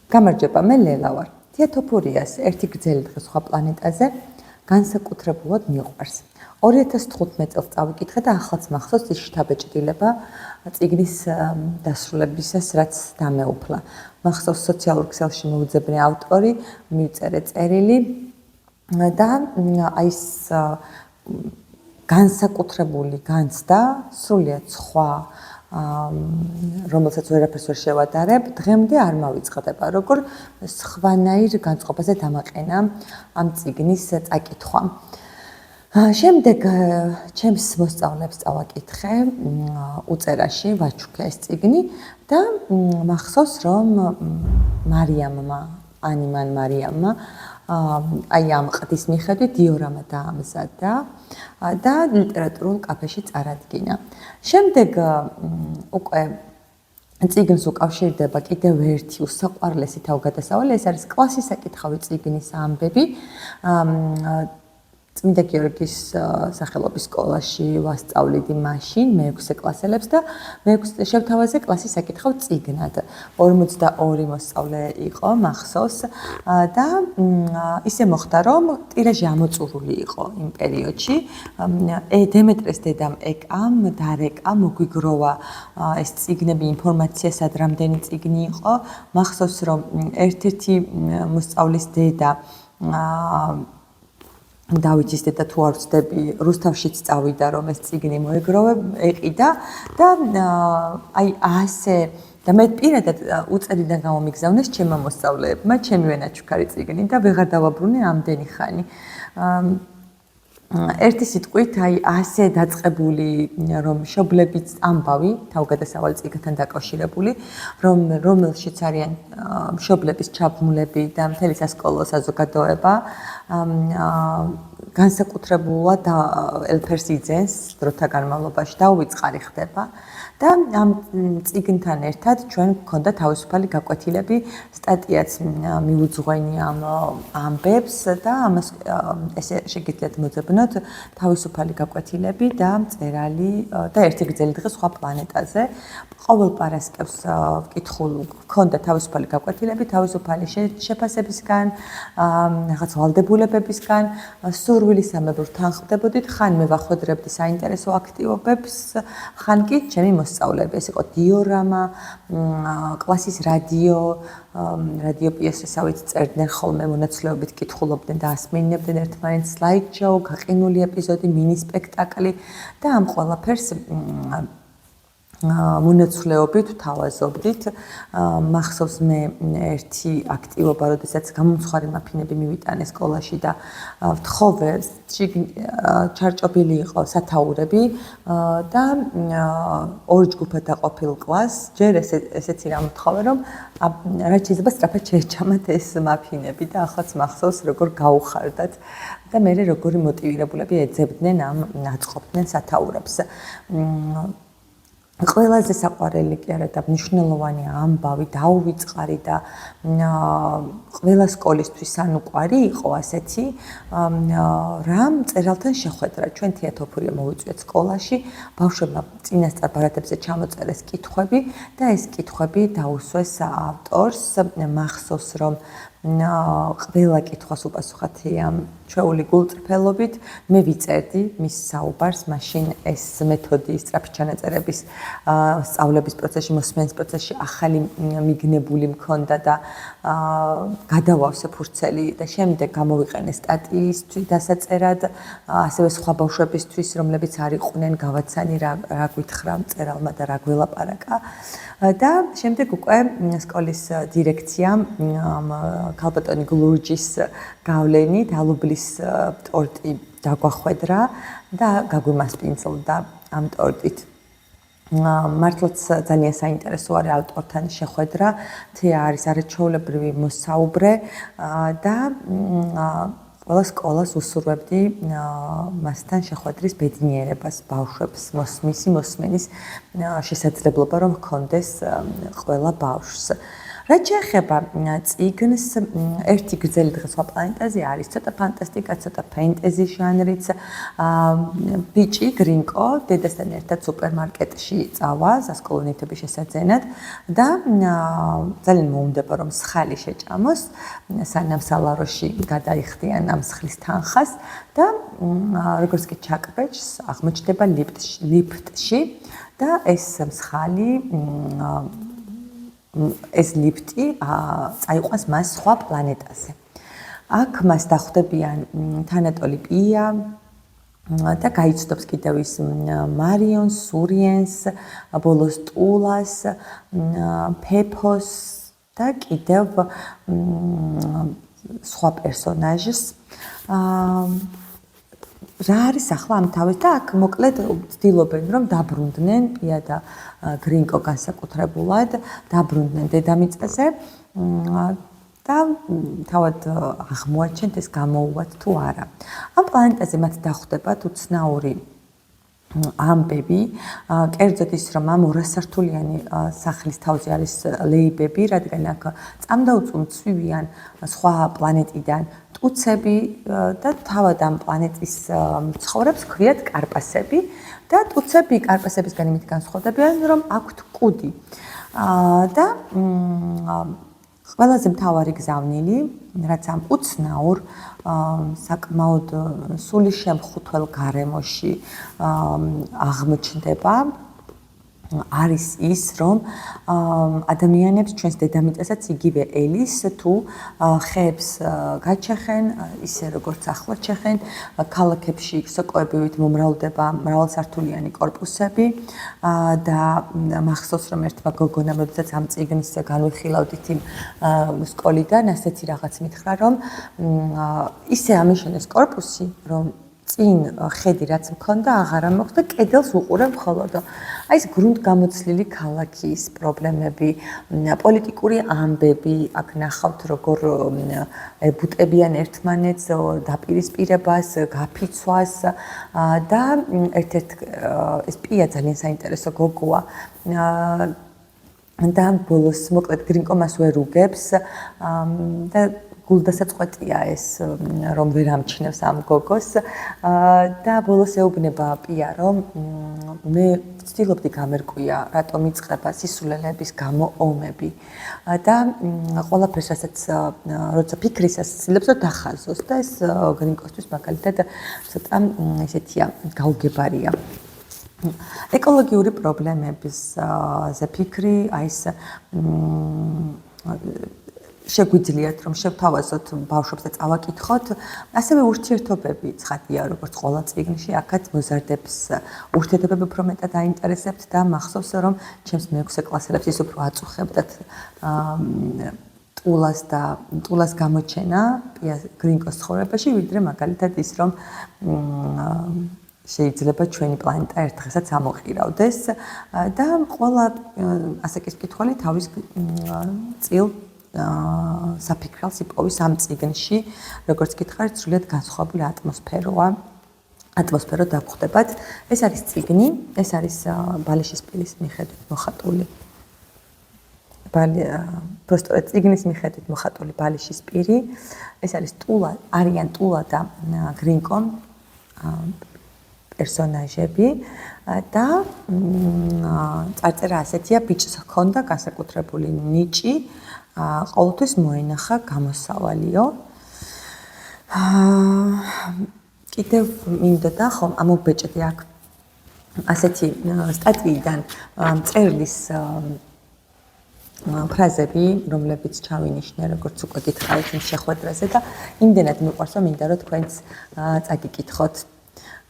გამარჯობა, მე ლელა ვარ. თეატოფურიას ერთი გრძელი დღე სხვა პლანეტაზე განსაკუთრებულად მიყვარს. 2015 წელს წავიკითხე და ახლაც მახსოვს ის შთაბეჭდილება წიგნის დასრულებისას, რაც დამეუფლა. მახსოვს სოციალურ ქსელში მოუძებნე ავტორი, მივწერე წერილი და აი ეს განსაკუთრებული განცდა, სრულიად სხვა რომელსაც ვერაფერს ვერ შევადარებ, დღემდე არ მავიწყდება, როგორ სხვანაირ განწყობაზე დამაყენა ამ წიგნის წაკითხვა. შემდეგ ჩემს მოსწავლეებს წავაკითხე უწერაში, ვაჩუქე ეს წიგნი და მახსოვს, რომ მარიამმა აი ამ ყდის მიხედვით დიორამა დაამზადა და ლიტერატურულ კაფეში წარადგინა. შემდეგ უკვე წიგნს უკავშირდება კიდევ ერთი უსაყვარლესი თავგადასავალი, ეს არის კლასის საკითხავი წიგნის ამბები. წმინდა გიორგის სახელობის სკოლაში ვასწავლიდი მაშინ მე-6 კლასელებს და მე-6 შევთავაზე კლასის საკითხავ წიგნად. 42 მოსწავლე იყო, მახსოვს და ისე მოხდა, რომ ტირაჟი ამოწურული იყო იმ პერიოდში. დემეტრეს დედამ ეკამ, დარეკა, მოგვიგროვა ეს წიგნები, ინფორმაცია სად რამდენი წიგნი იყო. მახსოვს, რომ ერთ-ერთი მოსწავლის დედა დავითის დედა თუ არ ვცდები, რუსთავშიც წავიდა, რომ ეს წიგნი მოეგროვე, ეყიდა და აი ასე და მე პირადად უწერიდან გამომიგზავნეს ჩემმა მოსწავლეებმა, ჩემი ვენაჩუქარი წიგნი და ვეღარ დავაბრუნე ამდენი ხანი. ერთი სიტყვით, აი ასე დაწყებული, რომ მშობლების ამბავი, თავგადასავალი წიგნთან დაკავშირებული, რომელშიც არიან მშობლების ჩაბმულები და მთელი სასკოლო საზოგადოება, განსაკუთრებულად ელფერს იძენს დროთა განმავლობაში და უვიწყარი ხდება. და ამ წიგნთან ერთად ჩვენ გვქონდა თავისუფალი გაკვეთილები, სტატიაც მიუძღვენი ამ ამბებს და ამას ესე შეგიძლიათ მოძებნოთ თავისუფალი გაკვეთილები და მწერალი და ერთი გრძელი დღე სხვა პლანეტაზე. ყოველ პარასკევს გვქონდა თავისუფალი გაკვეთილები, თავისუფალი შეფასებისგან, რაღაც ვალდებულებებისგან, სურვილისამებრ თანხმდებოდით, ხან მე ვახვედრებდი საინტერესო აქტივობებს, ხან კი ჩემი მოსწავლეები. ეს იყო დიორამა, კლასის რადიო პიესესავით წერდნენ ხოლმე, მონაცვლეობით კითხულობდნენ და ასმენინებდნენ ერთმანეთს, სლაიდ-შოუ, გაყინული ეპიზოდი, მინი სპექტაკლი და ამ ყველაფერს მონაცვლეობით ვთავაზობდით. მახსოვს მე ერთი აქტივობა, როდესაც გამომცხვარი მაფინები მივიტანე სკოლაში და ვთხოვე, ჩარჭობილი იყო სათაურები და ორ ჯგუფად დაყოფილ კლასს, ჯერ ესეც რამ ვთხოვე, რომ რაც შეიძლება სწრაფად შეეჩამათ ეს მაფინები და ახლაც მახსოვს, როგორ გაუხარდათ და მე როგორი მოტივირებულები ეძებდნენ ამ აწყობდნენ სათაურებს. ყველაზე საყვარელი კი არა და მნიშვნელოვანი ამბავი, დაუვიწყარი და ყველა სკოლისთვის ანუკვარი იყო ასეთი, რამ მწერალთან შეხვედრა. ჩვენ თეატოფურია მოვიწვიეთ სკოლაში, ბავშვებმა წინასწარ ბარათებზე ჩამოწერეს კითხვები და ეს კითხვები დაუსვეს ავტორს. მახსოვს, რომ ყველა კითხვას უპასუხათი ამ ჩვეული გულწრფელობით, მე ვიწერდი მის საუბარს, მაშინ ეს მეთოდი სწრაფი ჩანაწერების სწავლების პროცესში, მოსმენის პროცესში ახალი მიგნებული მქონდა და გადავავსე ფურცელი და შემდეგ გამოვიყენე სტატიისთვის დასაწერად, ასევე სხვა ბავშვებისთვის, რომლებიც არ იყვნენ გავაცანი რა გვითხრა მწერალმა და რა გველაპარაკა. და შემდეგ უკვე სკოლის დირექციამ ქალბატონი გლურჯის გავლენით ალუბლის ტორტი დაგვახვედრა და გაგვიმასპინძლდა ამ ტორტით. მართლაც ძალიან საინტერესო არის ავტორთან შეხვედრა, თეა არის არაჩვეულებრივი მოსაუბრე და ყველა სკოლას უსურვებდი მასთან შეხვედრის ბედნიერებას, ბავშვებს, მოსმენის შესაძლებლობა, რომ ჰქონდეს ყველა ბავშვს. რაც შეეხება წიგნს, ერთი გრძელი დღე სხვა პლანეტაზე არის ცოტა ფანტასტიკა, ცოტა ფენტეზი ჟანრიც. ბიჭი გრინკო დედასთან ერთად სუპერმარკეტში წავა სასკოლო ნივთების შესაძენად და ძალიან მოუნდება რომ მსხალი შეჭამოს, სანამ სალაროში გადაიხდიან ამ მსხლის თანხას და როგორც კი ჩაკბეჭს აღმოჩნდება ლიფტში და ეს მსხალი ეს ლიფტი წაიყვანს მას სხვა პლანეტაზე. აქ მას დახვდებიან თანატოლი პია და გაიცნობს კიდევ ის მარიონს, სურიენს, ბოლოს ტულას, ფეფოს და კიდევ სხვა პერსონაჟს. რა არის ახლა ამ თავის და აქ მოკლედ ვცდილობენ რომ დაბრუნდნენ პია და გრინკო განსაკუთრებულად დაბრუნდნენ დედამიწაზე და თავად აღმოაჩენთ ეს გამოუვათ თუ არა. ამ პლანეტაზე მათ დახვდებათ უცნაური ამბები, კერძოდ ის რომ ამ 200 სართულიანი სახლის თავზე არის ლეიბები, რადგან აქ წამდაუწუნცვივიან სხვა პლანეტიდან ტუცები და თავად ამ პლანეტის მცხოვრებს ქვიათ კარპასები და ტუცები კარპასებისგან იმით განსხვავდებიან, რომ აქვთ კუდი. და ყველაზე მთავარი გზავნილი, რაც ამ უცნაურ საკმაოდ სულიშემხუთველ გარემოში აღმოჩნდება, არის ის, რომ ადამიანებს ჩვენს დედამიწასაც იგივე ელის თუ ხეებს გაჩეხენ, ისე როგორც ახლა ჩეხენ, ქალაქებში სოკოებივით მომრავლდება მრავალსართულიანი კორპუსები და მახსოვს რომ ერთმა გოგონამ როდესაც ამ წიგნს განვიხილავდით იმ სკოლიდან, ასეთი რაღაც მითხრა, რომ ისე ამიშენეს კორპუსი, რომ წინ ხედი რაც მქონდა აღარა მოხდა და კედელს უყურებ მხოლოდო. აი ეს გრუნტგამოცლილი ქალაქის პრობლემები, პოლიტიკური ამბები, აქ ნახავთ როგორ ებუტებიან ერთმანეთს, დაპირისპირებას, გაფიცვას და ერთ-ერთ ეს პია ძალიან საინტერესო გოგოა. და ბოლოს მოკლედ გრინკო მას ვერ უგებს და გულდასაწყვეტია ეს რომ ვერ ამჩნევს ამ გოგოს და ბოლოს ეუბნება პია რომ მე ვცდილობდი გამერკვია რატომ იწყება სისულელების გამო ომები და ყველაფერს როცა ფიქრისას ცდილობს რომ დახაზოს და ეს გრინკოსთვის მაგალითად ცოტა ესეთია გაუგებარია. ეკოლოგიური პრობლემებისზე ფიქრი, აი ეს შეგვიძლიათ რომ შევთავაზოთ ბავშვებს და წავაკითხოთ, ასევე ურთიერთობები ცხადია, როგორც ყველა წიგნში, აქაც მოზარდებს ურთიერთობები უფრო მეტად აინტერესებთ და მახსოვს რომ ჩემს მეექვსე კლასელებს ის უფრო აწუხებდათ ტულას გამოჩენა პია გრინკოს ცხოვრებაში, ვიდრე მაგალითად ის რომ შეიძლება ჩვენი პლანეტა ერთ დღესაც ამოყირავდეს და ყველა ასაკის მკითხველი თავის წილ საფიქრალს იპოვის ამ წიგნში, როგორც გითხარით, სრულიად განსხვავებული ატმოსფერო დაგვხვდებათ. ეს არის წიგნი, ეს არის ბალიშისპირის მიხედვით მოხატული. პროსტო წიგნის მიხედვით მოხატული ბალიშისპირი. ეს არის არიან ტულა და გრინკო პერსონაჟები და წარწერა ასეთია, ბიჭს ჰქონდა განსაკუთრებული ნიჭი, ყოველთვის მოენახა გამოსავალიო. კიდევ მინდოდა ხომ ამობეჭდი აქ ასეთი სტატიიდან მწერლის ფრაზები, რომლებიც ჩავინიშნე, როგორც უკვე გითხარით იმ შეხვედრაზე და იმდენად მიყვარს, რომ მინდა რომ თქვენც წაგიკითხოთ.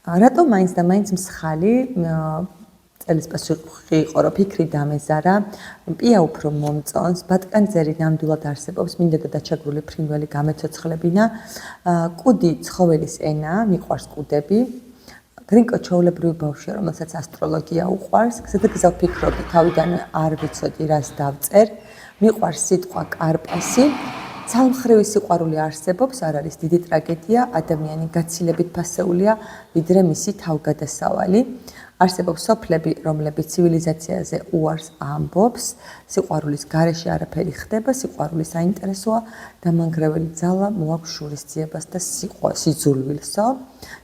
რატომ მაინც და მაინც მსხალი წელის პასუხი იყო, რომ ფიქრი დამეზარა, პია უფრო მომწონს, ბატკანძერი ნამდვილად არსებობს, მინდოდა დაჩაგრული ფრინველი გამეცოცხლებინა, კუდი ცხოველის ენა, მიყვარს კუდები, გრინკო ჩვეულებრივი ბავშვია, რომელსაც ასტროლოგია უყვარს, გზადაგზა ვფიქრობდი, თავიდან არ ვიცოდი, რას დავწერ, მიყვარს სიტყვა კარპასი, ცალმხრივი სიყვარული არსებობს, არ არის დიდი ტრაგედია, ადამიანი გაცილებით ფასეულია, ვიდრე მისი თავგადასავალი. არსებობს სოფლები, რომლებიც ცივილიზაციაზე უარს ამბობს, სიყვარულის გარეშე არაფერი ხდება, სიყვარული საინტერესოა, დამანგრეველი ძალა მოაქვს შურისძიებას და სიძულვილსო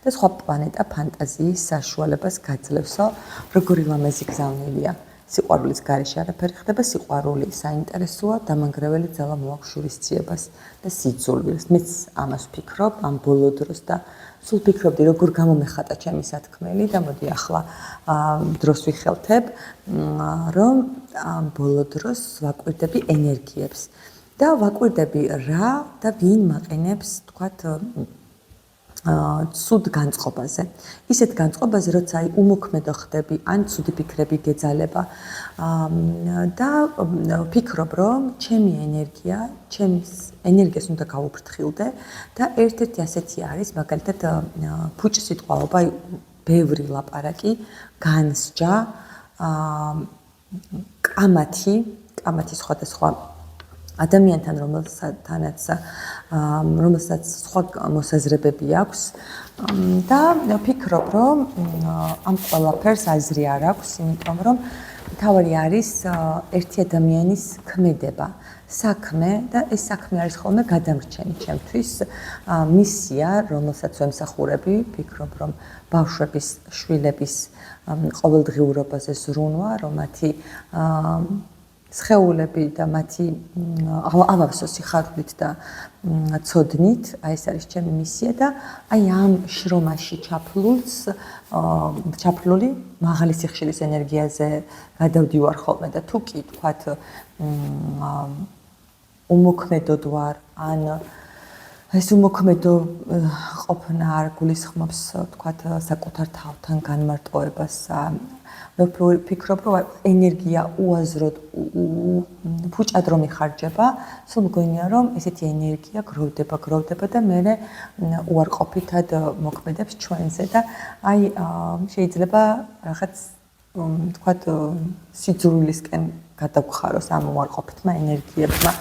და სხვა პლანეტა ფანტაზიის საშუალებას გაძლევსო, როგორი ლამაზი გზავნილია. სიყვარულის გარეშე არაფერი ხდება, სიყვარული საინტერესოა, დამანგრეველი ძალა მოაქვს შურისძიებას და სიძულვილს. მეც ამას ვფიქრობ, ამ ბოლო დროს და სულ ფიქრობდი, როგორ გამომეხატა ჩემი სათქმელი და მოდი ახლა დროს ვიხელთებ, რომ ამ ბოლო დროს ვაკვირდები ენერგიებს და ვაკვირდები რა და ვინ მაყენებს, თქვათ, ცუდ განწყობაზე. ისეთ განწყობაზე, როცა უმოქმედო ხდები, ან ცუდი ფიქრები გეძალება და ვფიქრობ, რომ ჩემი ენერგიას უნდა გავუფრთხილდე და ერთ-ერთი ასეთი არის, მაგალითად, ფუჭ სიტყვაობა, ბევრი ლაპარაკი, განსჯა, კამათი სხვადასხვა ადამიანთან, რომელსაც სხვა მოსაზრებები აქვს და ვფიქრობ, რომ ამ ყველაფერს აზრი არ აქვს, იმიტომ რომ მთავარი არის ერთი ადამიანის ქმედება, საქმე და ეს საქმე არის ხოლმე გადამრჩენი ჩემთვის, მისია, რომელსაც ვემსახურები, ვფიქრობ, რომ ბავშვების, შვილების ყოველდღიურობაზე ზრუნვა, რომ მათი სხეულები და მათი ავავსო სიხარულით და ცოდნით, ეს არის ჩემი მისია და აი ამ შრომაში ჩაფლული მაღალი სიხშირის ენერგიაზე გადავდივარ ხოლმე და თუ კი თქვათ უმოქმედოდ ვარ, ან ეს უმოქმედო ყოფნა არ გულისხმობს თქვათ საკუთარ თავთან განმარტოებას, მე ვფიქრობ, რომ ენერგია უაზროდ ფუჭად რომ იხარჯება, სულ მგონია, რომ ესეთი ენერგია გროვდება და მე უარყოფითად მოქმედებს ჩვენზე და აი შეიძლება რაღაც თქვათ სიძულვილისკენ გადავხაროს ამ უარყოფითმა ენერგიებმა.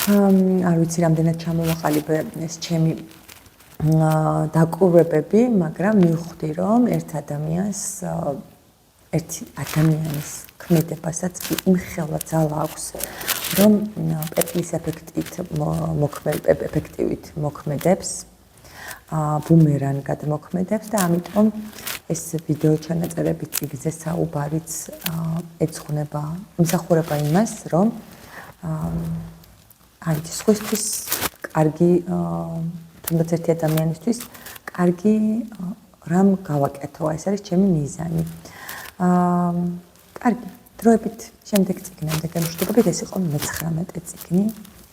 არ ვიცი, რამდენად ჩამოვაყალიბე ეს ჩემი დაკვირვებები, მაგრამ მივხვდი, რომ ერთი ადამიანის ქმედებასაც იმხელა ძალა აქვს, რომ პეპლის ეფექტივით მოქმედებს, ბუმერანგად მოქმედებს და ამიტომ ეს ვიდეო ჩანაწერები წიგნზე საუბარიც ემსახურება იმას, რომ აი სხვისთვის კარგი, თუნდაც ერთი ადამიანისთვის კარგი რამ გავაკეთო, ეს არის ჩემი მიზანი. კარგი, დროებით შემდეგ წიგნამდე განმშვიდობებით, ეს იყო 19 წიგნი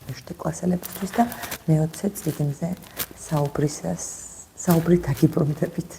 მე-7 კლასელებისთვის და მე-20 წიგნზე საუბრით აგიბრუნდებით.